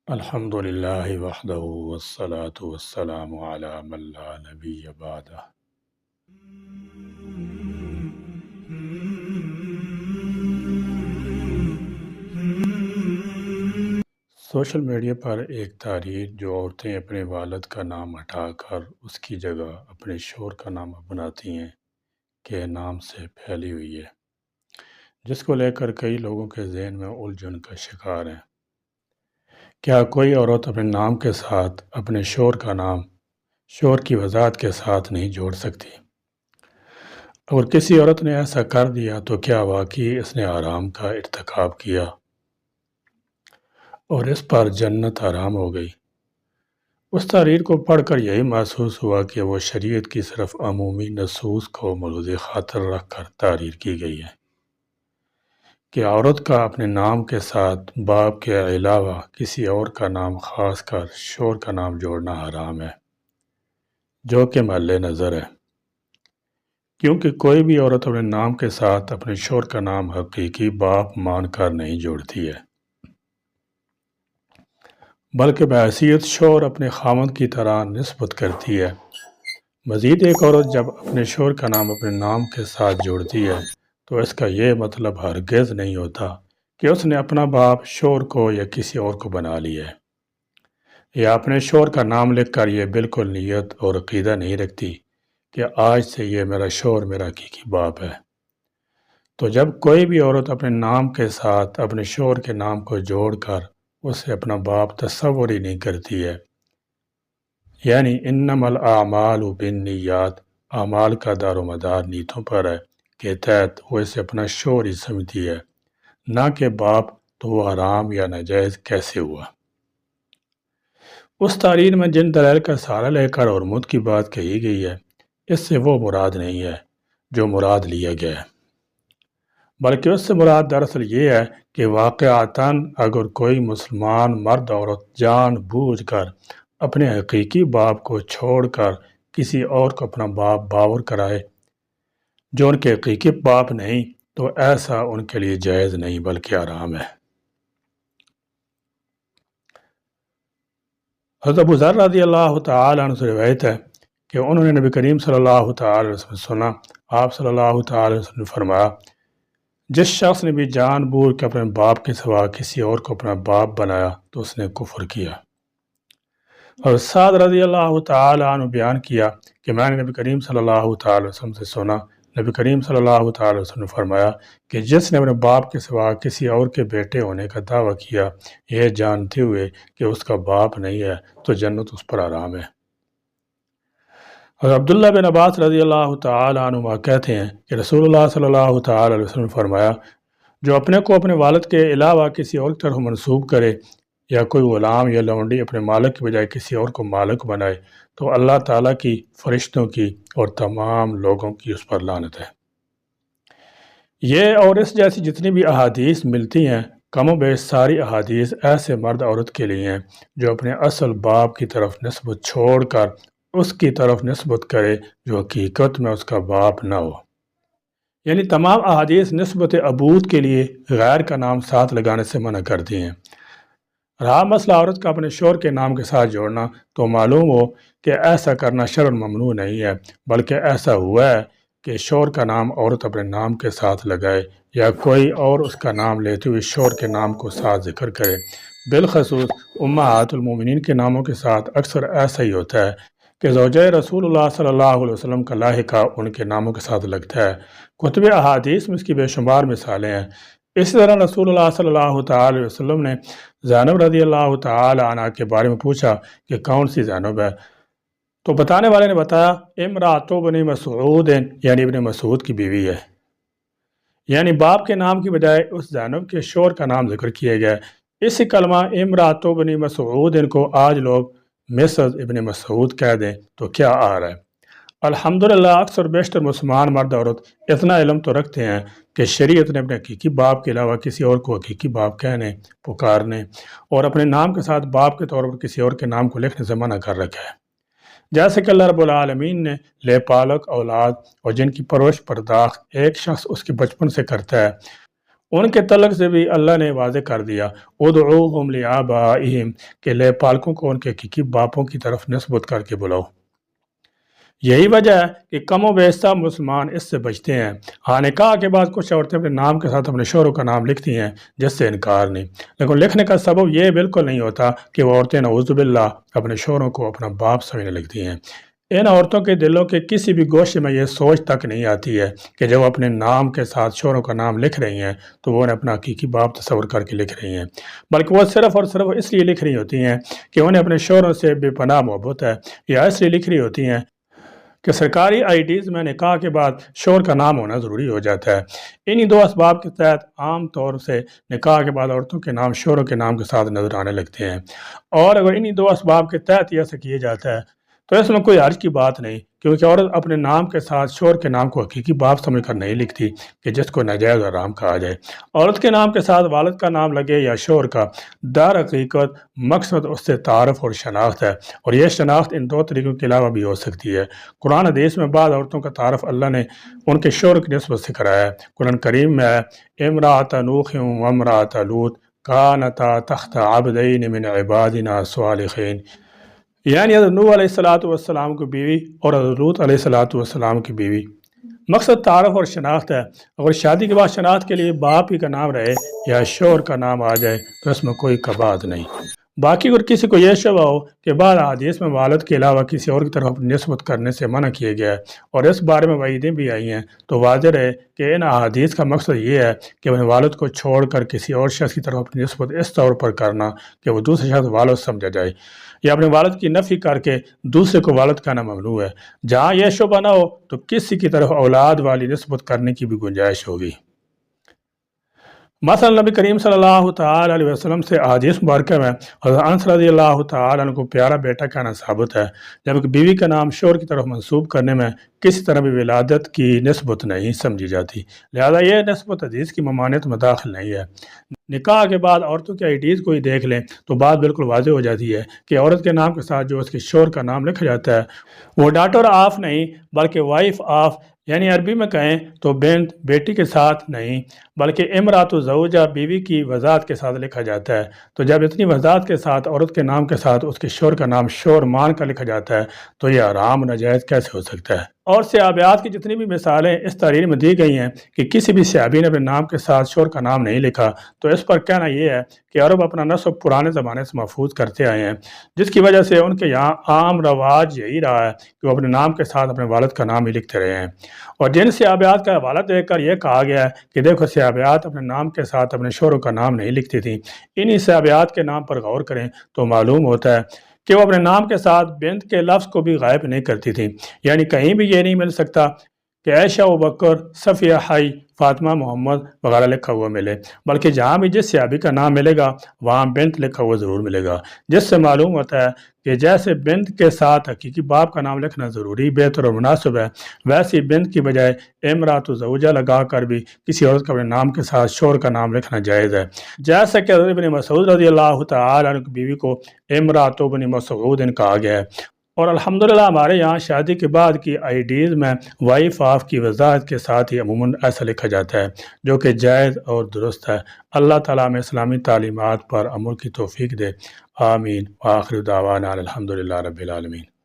الحمد للہ وحدہ والصلاة والسلام علی من لا نبی بعدہ۔ سوشل میڈیا پر ایک تحریر جو عورتیں اپنے والد کا نام ہٹا کر اس کی جگہ اپنے شوہر کا نام اپناتی ہیں کے نام سے پھیلی ہوئی ہے، جس کو لے کر کئی لوگوں کے ذہن میں الجھن کا شکار ہیں۔ کیا کوئی عورت اپنے نام کے ساتھ اپنے شوہر کا نام شوہر کی وضاحت کے ساتھ نہیں جوڑ سکتی؟ اگر کسی عورت نے ایسا کر دیا تو کیا واقعی اس نے حرام کا ارتکاب کیا اور اس پر جنت حرام ہو گئی؟ اس تحریر کو پڑھ کر یہی محسوس ہوا کہ وہ شریعت کی صرف عمومی نصوص کو ملحوظ خاطر رکھ کر تحریر کی گئی ہے کہ عورت کا اپنے نام کے ساتھ باپ کے علاوہ کسی اور کا نام خاص کر شوہر کا نام جوڑنا حرام ہے، جو کہ محل نظر ہے، کیونکہ کوئی بھی عورت اپنے نام کے ساتھ اپنے شوہر کا نام حقیقی باپ مان کر نہیں جوڑتی ہے، بلکہ بحیثیت شوہر اپنے خاوند کی طرح نسبت کرتی ہے۔ مزید ایک عورت جب اپنے شوہر کا نام اپنے نام کے ساتھ جوڑتی ہے تو اس کا یہ مطلب ہرگز نہیں ہوتا کہ اس نے اپنا باپ شوہر کو یا کسی اور کو بنا لیا ہے، یا اپنے شوہر کا نام لکھ کر یہ بالکل نیت اور عقیدہ نہیں رکھتی کہ آج سے یہ میرا شوہر میرا حقیقی باپ ہے۔ تو جب کوئی بھی عورت اپنے نام کے ساتھ اپنے شوہر کے نام کو جوڑ کر اسے اپنا باپ تصور ہی نہیں کرتی ہے، یعنی انما الاعمال بالنیات، اعمال کا دار و مدار نیتوں پر ہے کے تحت وہ اسے اپنا شوہر ہی سمجھتی ہے، نہ کہ باپ، تو وہ حرام یا ناجائز کیسے ہوا؟ اس تحریر میں جن دلائل کا سہارا لے کر اور مت کی بات کہی گئی ہے، اس سے وہ مراد نہیں ہے جو مراد لیا گیا ہے، بلکہ اس سے مراد دراصل یہ ہے کہ واقعتاً اگر کوئی مسلمان مرد عورت جان بوجھ کر اپنے حقیقی باپ کو چھوڑ کر کسی اور کو اپنا باپ باور کرائے جو ان کے حقیقی باپ نہیں، تو ایسا ان کے لیے جائز نہیں بلکہ حرام ہے۔ حضرت ابو ذر رضی اللہ تعالی عنہ سے روایت ہے کہ انہوں نے نبی کریم صلی اللہ تعالی علیہ وسلم سنا، آپ صلی اللہ تعالی علیہ وسلم نے فرمایا، جس شخص نے بھی جان بوجھ کے اپنے باپ کے سوا کسی اور کو اپنا باپ بنایا تو اس نے کفر کیا۔ اور سعد رضی اللہ تعالی عنہ بیان کیا کہ میں نے نبی کریم صلی اللہ تعالی وسلم سے سنا، نبی کریم صلی اللہ تعالی وسلم نے فرمایا کہ جس نے اپنے باپ کے سوا کسی اور کے بیٹے ہونے کا دعویٰ کیا یہ جانتے ہوئے کہ اس کا باپ نہیں ہے تو جنت اس پر حرام ہے۔ اور عبداللہ بن عباس رضی اللہ تعالی عنہ کہتے ہیں کہ رسول اللہ صلی اللہ تعالی علیہ وسلم نے فرمایا، جو اپنے کو اپنے والد کے علاوہ کسی اور طرف منسوب کرے یا کوئی غلام یا لونڈی اپنے مالک کے بجائے کسی اور کو مالک بنائے تو اللہ تعالیٰ کی، فرشتوں کی اور تمام لوگوں کی اس پر لعنت ہے۔ یہ اور اس جیسی جتنی بھی احادیث ملتی ہیں، کم و بیش ساری احادیث ایسے مرد عورت کے لیے ہیں جو اپنے اصل باپ کی طرف نسبت چھوڑ کر اس کی طرف نسبت کرے جو حقیقت میں اس کا باپ نہ ہو، یعنی تمام احادیث نسبت ابوت کے لیے غیر کا نام ساتھ لگانے سے منع کرتی ہیں۔ رہا مسئلہ عورت کا اپنے شوہر کے نام کے ساتھ جوڑنا، تو معلوم ہو کہ ایسا کرنا شرعاً ممنوع نہیں ہے، بلکہ ایسا ہوا ہے کہ شوہر کا نام عورت اپنے نام کے ساتھ لگائے یا کوئی اور اس کا نام لیتے ہوئے شوہر کے نام کو ساتھ ذکر کرے۔ بالخصوص امہات المومنین کے ناموں کے ساتھ اکثر ایسا ہی ہوتا ہے کہ زوجہ رسول اللہ صلی اللہ علیہ وسلم کا لاحقہ ان کے ناموں کے ساتھ لگتا ہے۔ کتب احادیث میں اس کی بے شمار مثالیں ہیں۔ اسی طرح رسول اللہ صلی اللہ تعالی وسلم نے زینب رضی اللہ تعالی عنہ کے بارے میں پوچھا کہ کون سی زینب ہے، تو بتانے والے نے بتایا امرأۃ بن مسعود، یعنی ابن مسعود کی بیوی ہے، یعنی باپ کے نام کی بجائے اس زینب کے شوہر کا نام ذکر کیا گیا ہے۔ اسی کلمہ امرأۃ بن مسعود کو آج لوگ مسز ابن مسعود کہہ دیں تو کیا آ رہا ہے؟ الحمدللہ اکثر بیشتر مسلمان مرد عورت اتنا علم تو رکھتے ہیں کہ شریعت نے اپنے حقیقی باپ کے علاوہ کسی اور کو حقیقی باپ کہنے، پکارنے اور اپنے نام کے ساتھ باپ کے طور پر کسی اور کے نام کو لکھنے سے منع کر رکھا ہے۔ جیسے کہ اللہ رب العالمین نے لے پالک اولاد اور جن کی پرورش پرداخت ایک شخص اس کے بچپن سے کرتا ہے ان کے تعلق سے بھی اللہ نے واضح کر دیا ادعوہم لآبائہم کہ لے پالکوں کو ان کے حقیقی باپوں کی طرف نسبت کر کے بلاؤ۔ یہی وجہ ہے کہ کم و بیشتر مسلمان اس سے بچتے ہیں۔ ہاں نکاح کے بعد کچھ عورتیں اپنے نام کے ساتھ اپنے شوہروں کا نام لکھتی ہیں جس سے انکار نہیں، لیکن لکھنے کا سبب یہ بالکل نہیں ہوتا کہ وہ عورتیں نعوذ باللہ اپنے شوہروں کو اپنا باپ سمجھنے لگتی ہیں۔ ان عورتوں کے دلوں کے کسی بھی گوشے میں یہ سوچ تک نہیں آتی ہے کہ جب وہ اپنے نام کے ساتھ شوہروں کا نام لکھ رہی ہیں تو وہ انہیں اپنا حقیقی باپ تصور کر کے لکھ رہی ہیں، بلکہ وہ صرف اور صرف اس لیے لکھ رہی ہوتی ہیں کہ انہیں اپنے شوہروں سے بے پناہ محبت ہے، یا اس لیے لکھ رہی ہوتی ہیں کہ سرکاری آئی ڈیز میں نکاح کے بعد شوہر کا نام ہونا ضروری ہو جاتا ہے۔ انہی دو اسباب کے تحت عام طور سے نکاح کے بعد عورتوں کے نام شوہروں کے نام کے ساتھ نظر آنے لگتے ہیں، اور اگر انہی دو اسباب کے تحت یہ ایسا کیا جاتا ہے تو اس میں کوئی حرج کی بات نہیں، کیونکہ عورت اپنے نام کے ساتھ شوہر کے نام کو حقیقی باپ سمجھ کر نہیں لکھتی کہ جس کو ناجائز اور حرام کہا جائے۔ عورت کے نام کے ساتھ والد کا نام لگے یا شوہر کا، در حقیقت مقصد اس سے تعارف اور شناخت ہے، اور یہ شناخت ان دو طریقوں کے علاوہ بھی ہو سکتی ہے۔ قرآن حدیث میں بعض عورتوں کا تعارف اللہ نے ان کے شوہر کی نسبت سے کرایا ہے۔ قرآن کریم میں ہے امرأۃ نوح و امرأۃ لوط کانتا تحت عبدین من عبادنا صالحین، یعنی حضرت نوح علیہ السلام کی بیوی اور حضرت لوط علیہ السلام کی بیوی۔ مقصد تعارف اور شناخت ہے۔ اگر شادی کے بعد شناخت کے لیے باپ ہی کا نام رہے یا شوہر کا نام آ جائے تو اس میں کوئی کباط نہیں۔ باقی اگر کسی کو یہ شبہ ہو کہ بعض احادیث میں والد کے علاوہ کسی اور کی طرف اپنی نسبت کرنے سے منع کیا گیا ہے اور اس بارے میں وعیدیں بھی آئی ہیں، تو واضح ہے کہ ان احادیث کا مقصد یہ ہے کہ اپنے والد کو چھوڑ کر کسی اور شخص کی طرف اپنی نسبت اس طور پر کرنا کہ وہ دوسرے شخص والد سمجھا جائے، یا اپنے والد کی نفی کر کے دوسرے کو والد کہنا ممنوع ہے۔ جہاں یہ شبہ نہ ہو تو کسی کی طرف اولاد والی نسبت کرنے کی بھی گنجائش ہوگی۔ مثلا نبی کریم صلی اللہ تعالی علیہ وسلم سے احادیث مبارکہ میں حضرت انس رضی اللہ تعالی عنہ کو پیارا بیٹا کہنا ثابت ہے، جبکہ بیوی کا نام شوہر کی طرف منسوب کرنے میں کسی طرح بھی ولادت کی نسبت نہیں سمجھی جاتی، لہذا یہ نسبت حدیث کی ممانعت میں داخل نہیں ہے۔ نکاح کے بعد عورتوں کی آئی ڈیز کو ہی دیکھ لیں تو بات بالکل واضح ہو جاتی ہے کہ عورت کے نام کے ساتھ جو اس کے شوہر کا نام لکھا جاتا ہے وہ ڈاٹر آف نہیں بلکہ وائف آف، یعنی عربی میں کہیں تو بنت بیٹی کے ساتھ نہیں بلکہ امرات زوجہ بیوی کی وضاحت کے ساتھ لکھا جاتا ہے۔ تو جب اتنی وضاحت کے ساتھ عورت کے نام کے ساتھ اس کے شوہر کا نام شوہر مان کر لکھا جاتا ہے تو یہ حرام ناجائز کیسے ہو سکتا ہے؟ اور صحابیات کی جتنی بھی مثالیں اس تحریر میں دی گئی ہیں کہ کسی بھی صحابی نے اپنے نام کے ساتھ شوہر کا نام نہیں لکھا، تو اس پر کہنا یہ ہے کہ عرب اپنا نسب پرانے زمانے سے محفوظ کرتے آئے ہیں، جس کی وجہ سے ان کے یہاں عام رواج یہی رہا ہے کہ وہ اپنے نام کے ساتھ اپنے والد کا نام ہی لکھتے رہے ہیں۔ اور جن صحابیات کا حوالہ دے کر یہ کہا گیا ہے کہ دیکھو صحابیات اپنے نام کے ساتھ اپنے شوہروں کا نام نہیں لکھتی تھیں، انہی صحابیات کے نام پر غور کریں تو معلوم ہوتا ہے کہ وہ اپنے نام کے ساتھ بنت کے لفظ کو بھی غائب نہیں کرتی تھیں، یعنی کہیں بھی یہ نہیں مل سکتا کہ عائشہ ابوبکر، صفیہ حی، فاطمہ محمد وغیرہ لکھا ہوا ملے، بلکہ جہاں بھی جس صحابی کا نام ملے گا وہاں بنت لکھا ہوا ضرور ملے گا، جس سے معلوم ہوتا ہے کہ جیسے بنت کے ساتھ حقیقی باپ کا نام لکھنا ضروری، بہتر اور مناسب ہے، ویسی بنت کی بجائے امرات زوجہ لگا کر بھی کسی عورت کا اپنے نام کے ساتھ شوہر کا نام لکھنا جائز ہے، جیسا کہ حضرت ابن مسعود رضی اللہ تعالی عنہ کی بیوی کو امرات ابن مسعود کہا گیا ہے۔ اور الحمدللہ ہمارے یہاں شادی کے بعد کی آئی ڈیز میں وائف آف کی وضاحت کے ساتھ ہی عموماً ایسا لکھا جاتا ہے، جو کہ جائز اور درست ہے۔ اللہ تعالیٰ میں اسلامی تعلیمات پر عمل کی توفیق دے، آمین۔ وآخر دعوانا الحمدللہ رب العالمین۔